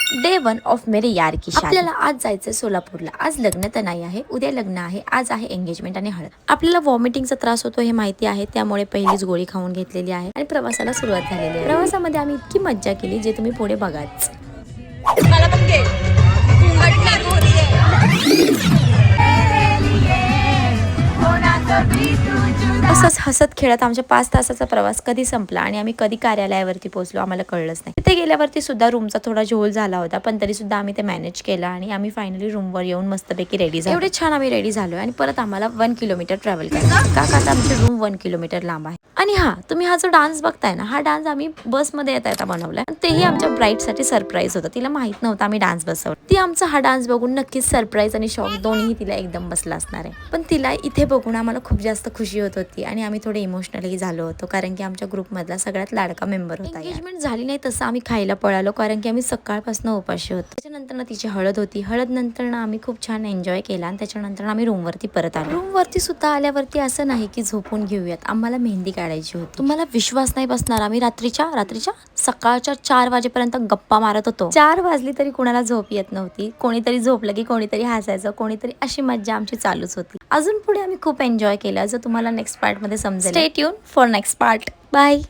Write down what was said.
Day 1 of मेरे यार की शादी। आपल्याला आज जायचं सोलापूरला। आज लग्न तर नाही आहे, उद्या लग्न आहे, आज आहे एंगेजमेंट आणि हळद। आपल्याला वॉमिटिंगचा त्रास होतो हे माहिती आहे, त्यामुळे पहिलीच गोळी खाऊन घेतलेली आहे आणि प्रवासाला सुरुवात झालेली आहे। प्रवासामध्ये आम्ही इतकी मज्जा केली जे तुम्ही पुढे बघाच। असंच हसत खेळत आमच्या 5 तासाचा प्रवास कधी संपला आणि आम्ही कधी कार्यालयावरती पोहोचलो आम्हाला कळलंच नाही। तिथे गेल्यावरती सुद्धा रूमचा थोडा झोल झाला होता, पण तरी सुद्धा आम्ही ते मॅनेज केला आणि आम्ही फायनली रूमवर येऊन मस्तपैकी रेडी झालो। एवढे छान आम्ही रेडी झालो आणि परत आम्हाला 1 किलोमीटर ट्रॅव्हल करायचं का आता आमची रूम 1 किलोमीटर लांब आहे। आणि हा तुम्ही हा जो डान्स बघताय ना, हा डान्स आम्ही बसमध्ये येता बनवलाय। तेही आमच्या ब्राईडसाठी सरप्राईज होतं, तिला माहित नव्हतं आम्ही डान्स बसवतो। ती आमचा हा डान्स बघून नक्कीच सरप्राईज आणि शॉक दोन्ही तिला एकदम बसला असणार आहे। पण तिला इथे बघून आम्हाला खूप जास्त खुशी होत होती आणि आम्ही थोडे इमोशनली झालो होतो, कारण की आमच्या ग्रुप मधला सगळ्यात लाडका मेंबर होता। एंगेजमेंट झाली नाही तसं आम्ही खायला पळालो, कारण की आम्ही सकाळपासून उपाशी होतो। त्याच्यानंतर तिची हळद होती, हळद नंतर आम्ही खूप छान एन्जॉय केला आणि त्याच्यानंतर आम्ही रूमवरती परत आलो। रूमवरती सुद्धा आल्यावरती असं नाही की झोपून घेऊयात, आम्हाला मेहंदी काढायची होती। तुम्हाला विश्वास नाही बसणार, आम्ही रात्रीच्या सकाळच्या 4 वाजेपर्यंत गप्पा मारत होतो। 4 वाजली तरी कोणाला झोप येत नव्हती, कोणीतरी झोपलं की कोणीतरी हसायचं, कोणीतरी, अशी मज्जा आमची चालूच होती। अजून पुढे आम्ही खूप एन्जॉय केलं, जो तुम्हाला नेक्स्ट पार्ट मध्ये समजेल। Stay tune for next part. Bye.